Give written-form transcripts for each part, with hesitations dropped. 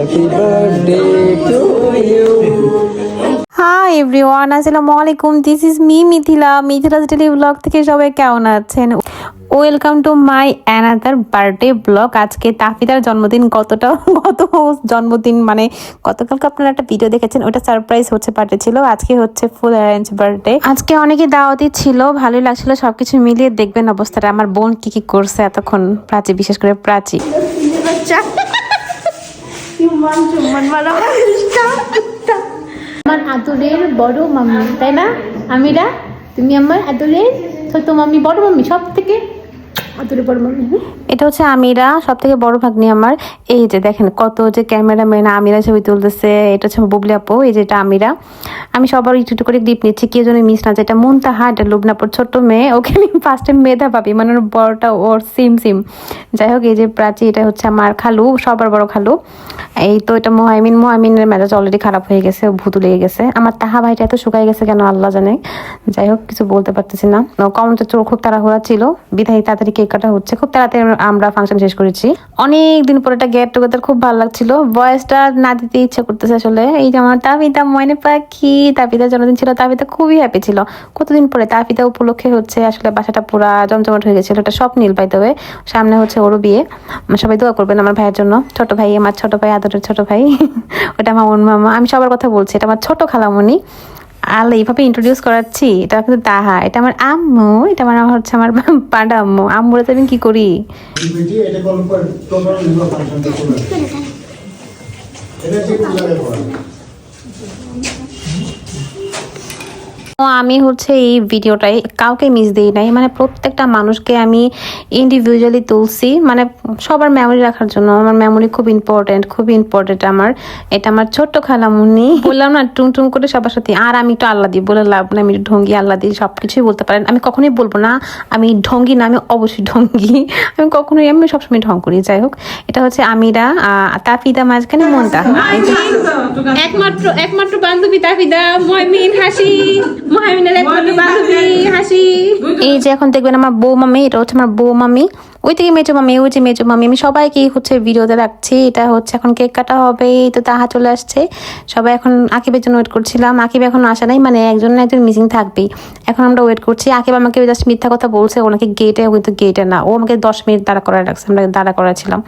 Happy birthday to you. Hi everyone, আসসালামু আলাইকুম। This is me Mithila's daily blog থেকে সবাই কেমন আছেন? Welcome to my another birthday blog. আজকে তাফিদার জন্মদিন। গত জন্মদিন মানে গতকালকে আপনারা একটা ভিডিও দেখেছেন, ওটা সারপ্রাইজ হচ্ছে বার্থডে ছিল। আজকে হচ্ছে ফুল অ্যারেঞ্জ বার্থডে। আজকে অনেকে দাওয়াতি ছিল, ভালোই লাগছিল। সবকিছু মিলিয়ে দেখবেন অবস্থাটা। আমার বোন কি কি করছে এতক্ষণ, প্রাচী, বিশেষ করে প্রাচী। আমার আদরের বড় মাম্মি, তাই না আমিরা? তুমি আমার আদরের ছোট মাম্মি, বড় মাম্মি, সব থেকে আদরের বড় মাম্মি। এটা হচ্ছে আমিরা, সব থেকে বড় ভাগ্নি আমার। এই যে দেখেন কত যে ক্যামেরাম্যান আমিরা ছবি তুলতেছে। এটা হচ্ছে বুবলি আপু, এই যে এটা আমিরা। আমি সবার একটু একটু করে ক্লিপ নিচ্ছি, কেউ যেন মিস না যায়। এটা মুনতাহা, এটা লুবনাপুর ছোট্ট মেয়ে। ওকে আমি ফার্স্টে মেধা ভাবি, মানে ওর বড়টা ওর সিম। যাই হোক, এই যে প্রাচী, এটা হচ্ছে আমার খালু, সবার বড় খালু। এই তো এটা মোহামিনের মেজাজ অলরেডি খারাপ হয়ে গেছে, ভূতু লেগে গেছে। আমার তাহা ভাইটা এত শুকাই গেছে কেন আল্লাহ জানে। যাই হোক, কিছু বলতে পারতেছি না। কমনটা চোর খুব তাড়াহুড়া ছিল, বিধায় তাড়াতাড়ি কেক কাটা হচ্ছে। খুব তাড়াতাড়ি আমরা ফাংশন শেষ করেছি। অনেক দিন পরে একটা গেট টুগেদার, খুব ভালো লাগছিল। ভয়েসটা না দিতে ইচ্ছা করতেছে আসলে। এই যে আমার তাফিদা ময়না পাখি, তাফিদার জন্মদিন ছিল। তাফিদা খুবই হ্যাপি ছিল। কতদিন পরে তাফিদা উপলক্ষে হচ্ছে আসলে বাসাটা পুরা জমজমাট হয়ে গেছিল। এটা স্বপ্নিল পাই তবে সামনে হচ্ছে ওরও বিয়ে। সবাই দোয়া করবেন আমার ভাইয়ের জন্য। ছোট ভাই, আমার ছোট ভাই, আদরের ছোট ভাই। ওটা আমার মামা। আমি সবার কথা বলছি, এটা আমার ছোট খালামণি। আল্লাহ, এইভাবে ইন্ট্রোডিউস করাচ্ছি। এটা কিন্তু তাহা, এটা আমার আম্মু, এটা আমার হচ্ছে আমার পাডা আম্মু। আম্মুরা তো আমি কি করি। আমি হচ্ছে এই ভিডিওটাই কাউকে মিস দিই নাই, মানে প্রত্যেকটা মানুষকে আমি ইন্ডিভিজুয়ালি তুলছি, মানে সবার মেমোরি রাখার জন্য। আমার মেমোরি খুব ইম্পর্টেন্ট আমার। এটা আমার ছোট্ট খালামুনি। বললাম না, টুং করে সবার সাথে। আর আমি একটু আল্লাহ দিই বলে লাভ না, আমি একটু ঢঙ্গি, আল্লাহ দিই, সবকিছুই বলতে পারেন। আমি কখনোই বলবো না আমি ঢঙ্গি না, আমি অবশ্যই ঢঙ্গি। আমি সবসময় ঢং করি। যাই হোক, এটা হচ্ছে আমিরা, তাফিদা মাঝখানে মনটা। একমাত্র বান্ধবী তাফিদা, ময়মিন হাসি, মহামিনের একমাত্র বান্ধবী হাসি। এই যে এখন দেখবেন আমার বউ মামি, এটা হচ্ছে আমার বউ মামি। ওই থেকে মেজো মামি, ওই যে মেজো মামি। আমি সবাইকে হচ্ছে ভিডিওতে রাখছি। এটা হচ্ছে এখন কেক কাটা হবে। তো তাহা চলে আসছে। সবাই এখন আকিবের জন্য ওয়েট করছিলাম। আকিব এখন আসা নাই, মানে একজন না একজন মিসিং থাকবেই। এখন আমরা ওয়েট করছি। আকিব আমাকে জাস্ট মিথ্যা কথা বলছে, ওনাকে গেটে, কিন্তু গেটে না, ও আমাকে 10 মিনিট দাঁড়া করায় রাখছে। আমরা দাঁড়া করাছিলাম।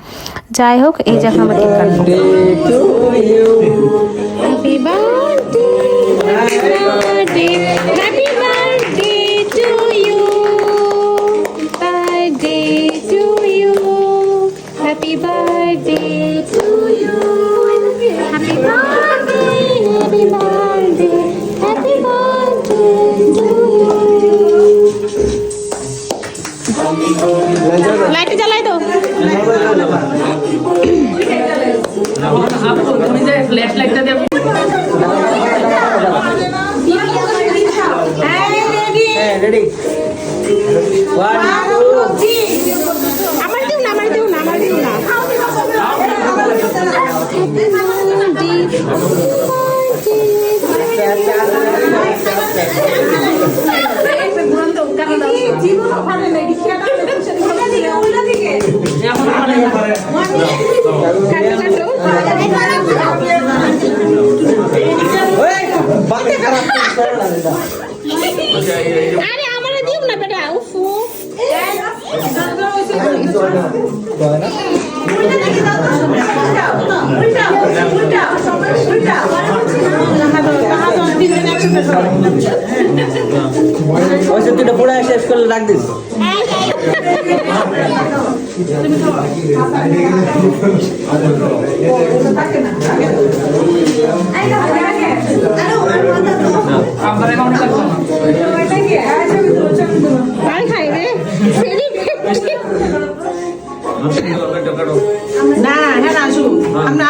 যাই হোক, এই যে এখন আমরা কেক কাটবো। Happy birthday, happy birthday to you, birthday to you, happy birthday to you, happy birthday, happy birthday, happy birthday to you. Light জ্বালাই দাও। ফ্ল্যাশ লাইটটা দেব। Ready? 1, 2, 3. আমার দিও না। আরে আমারে দিও না বেটা। উফু, পুরা শেষ করলে রাখ দিস। না হ্যাঁ আসু আমরা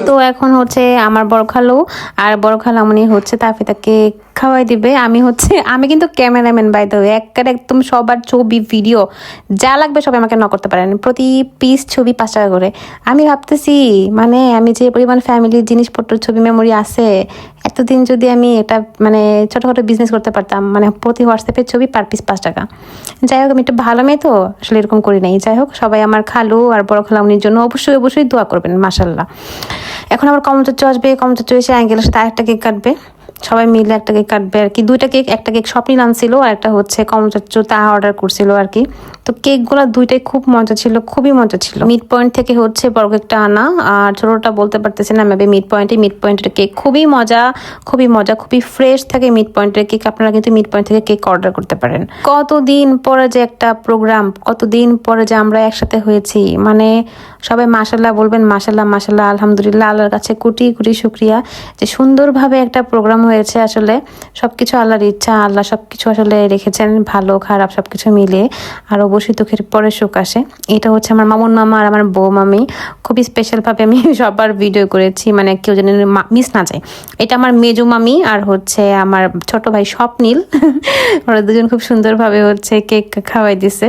তো এখন হচ্ছে আমার বড় খালু আর বড় খালামণি হচ্ছে তাফিদাকে খাওয়াই দিবে। আমি কিন্তু ক্যামেরাম্যান বাই দ্য ওয়ে, একদম সবার ছবি ভিডিও যা লাগবে সবাই আমাকে ন করতে পারেন। প্রতি পিস ছবি 5 টাকা করে। আমি ভাবতেছি মানে আমি যে পরিমাণ ফ্যামিলির জিনিসপত্র ছবি মেমোরি আছে, এতদিন যদি আমি এটা মানে ছোটোখাটো বিজনেস করতে পারতাম, মানে প্রতি হোয়াটসঅ্যাপের ছবি পার পিস 5 টাকা। যাই হোক, আমি একটু ভালো মেয়ে তো আসলে এরকম করি নাই। যাই হোক, সবাই আমার খালু আর বড় খালামনির জন্য অবশ্যই অবশ্যই দোয়া করবেন, মাশাল্লাহ। এখন আবার কমচাচ্চু আসবে, কমচাচ্চু এসে আঙ্কেলের সাথে আরেকটা কেক কাটবে, সবাই মিলে একটা কেক কাটবে আর কি। 2টা কেক, একটা কেক স্বপ্নিল আনছিল আর একটা হচ্ছে কমচাচ্চু তাহা অর্ডার করছিল আর কি। তো কেকগুলো 2টাই খুব মজা ছিল, খুবই মজা ছিল। মিড পয়েন্ট থেকে হচ্ছে বড় কেকটা আনা, আর ছোটটা বলতে পারতেছি না, মেবি মিড পয়েন্টের কেক খুবই মজা, খুবই মজা, খুবই ফ্রেশ থাকে মিড পয়েন্টের কেক। আপনারা কিন্তু মিড পয়েন্ট থেকে কেক অর্ডার করতে পারেন। কতদিন পরে যে একটা প্রোগ্রাম, কতদিন পরে যে আমরা একসাথে হয়েছি, মানে সবাই মাশাল্লাহ বলবেন, মাশাল্লাহ মাশাল্লাহ, আলহামদুলিল্লাহ, আল্লাহর কাছে কোটি কোটি শুকরিয়া যে সুন্দরভাবে একটা প্রোগ্রাম হয়েছে। আসলে সবকিছু আল্লাহর ইচ্ছা, আল্লাহ সবকিছু আসলে রেখেছেন, ভালো খারাপ সবকিছু মিলিয়ে। আর অবশ্যই দুঃখের পরে সুখ আসে। এটা হচ্ছে আমার মামুন মামা আর আমার বউ মামি, খুবই স্পেশালভাবে আমি সবার ভিডিও করেছি, মানে কেউ যেন মিস না যায়। এটা আমার মেজু মামি আর হচ্ছে আমার ছোট ভাই স্বপ্নিল, ওরা দুজন খুব সুন্দরভাবে হচ্ছে কেক খাওয়াই দিছে।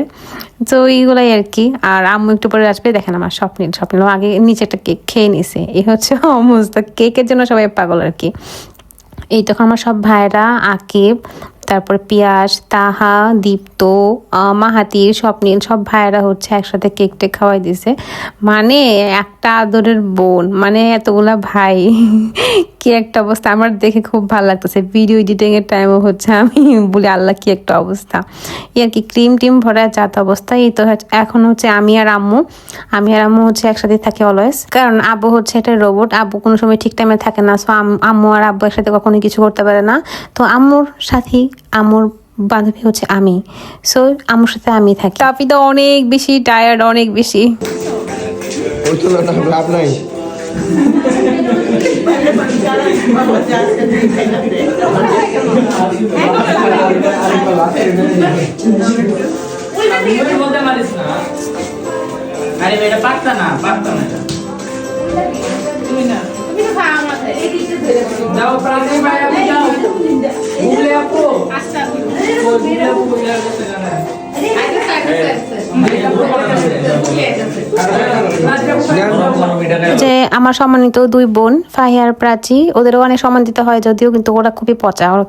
তো এইগুলাই আর কি। আর আম্মু একটু পরে আসবে, দেখেন আমার স্বপ্নিল আগে নিচে একটা কেক খেয়ে নিছে। এই হচ্ছে অবস্থা, কেকের জন্য সবাই পাগল আর কি। এই তখন আমার সব ভাইরা, আকিব, তারপর পিয়াস, তাহা, দীপ্ত, মাহাতি, স্বপ্নিল, সব ভাইয়েরা হচ্ছে একসাথে কেকটা খাওয়াই দিছে। মানে একটা আদরের বোন, মানে এতগুলা ভাই, কি একটা অবস্থা। আমার দেখে খুব ভালো লাগতেছে। ভিডিও এডিটিং এর টাইমও হচ্ছে আমি বলি আল্লাহ কি একটা অবস্থা। এই আর কি, ক্রিম টিম ভরা যাত অবস্থা। এই তো এখন হচ্ছে আমি আর আম্মু হচ্ছে একসাথে থাকি অলওয়েজ, কারণ আব্বু হচ্ছে একটা রোবট, আব্বু কোনো সময় ঠিক টাইমে থাকে না। সো আম্মু আর আব্বু একসাথে কখনোই কিছু করতে পারে না। তো আম্মুর সাথে আম্মুর বান্ধবী হচ্ছে আমি, সো আম্মুর সাথে আমি থাকি। আপনি তো অনেক বেশি টায়ার্ড, অনেক বেশি। ওই তুলনা লাভ নাই। আরে এটা পারতা না যাও প্রাণী ভাই, আপনি যাও বুবলে আপু, আচ্ছা বুবলে আপু বইলা করতে জানা যে আমার সম্মানিত 2 বোন ফাহিয়া আর প্রাচী, ওদেরও অনেক সম্মান দিতে হয়, যদিও কিন্তু ওরা খুবই পচা, ওরা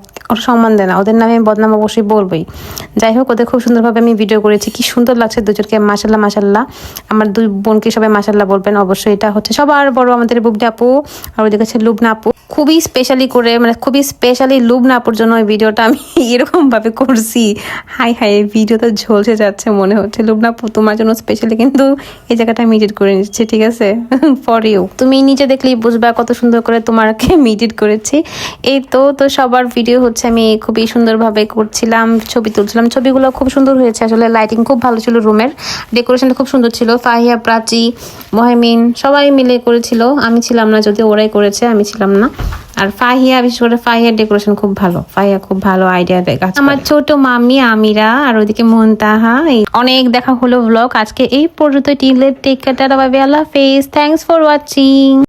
সম্মান দেয় না। ওদের নামে আমি বদনাম অবশ্যই বলবোই। যাই হোক, ওদের খুব সুন্দরভাবে আমি ভিডিও করেছি, কি সুন্দর লাগছে দুজনকে, মাশাল্লাহ মাশাল্লাহ। আমার 2 বোনকে সবাই মাশাল্লাহ বলবেন অবশ্যই। এটা হচ্ছে সবার বড় আমাদের বুবলি আপু, আর ওদিকে হচ্ছে লুবনা আপু। খুবই স্পেশালি করে, মানে খুবই স্পেশালি লুবনা আপুর জন্য ওই ভিডিওটা আমি এরকম ভাবে করছি। হাই হাই, এই ভিডিওটা ঝলসে যাচ্ছে মনে হচ্ছে। লুবনা আপু, তোমার জন্য স্পেশালি কিন্তু এই জায়গাটা আমি এডিট করে নিচ্ছি, ঠিক আছে? ফর ইউ, তুমি নিচে দেখলেই বুঝবা কত সুন্দর করে তোমাকে আমি এডিট করেছি। এই তো সবার ভিডিও হচ্ছে আমি খুবই সুন্দরভাবে করছিলাম, ছবি তুলছিলাম, ছবিগুলো খুব সুন্দর হয়েছে। আসলে লাইটিং খুব ভালো ছিল, রুমের ডেকোরেশনটা খুব সুন্দর ছিল। ফাহিয়া, প্রাচী, মহেমিন সবাই মিলে করেছিল, আমি ছিলাম না, যদিও ওরাই করেছে, আমি ছিলাম না। আর ফাহিয়া, বিশেষ করে ফাহিয়ার ডেকোরেশন খুব ভালো, ফাহিয়া খুব ভালো আইডিয়া দেয়। আমার ছোট মাম্মি আমিরা, আর ওইদিকে মুনতাহা। অনেক দেখা হলো ব্লগ আজকে এই পর্যন্ত। টেক কেয়ার, বাই বাই, আল্লাহ হাফেজ, থ্যাঙ্কস ফর ওয়াচিং।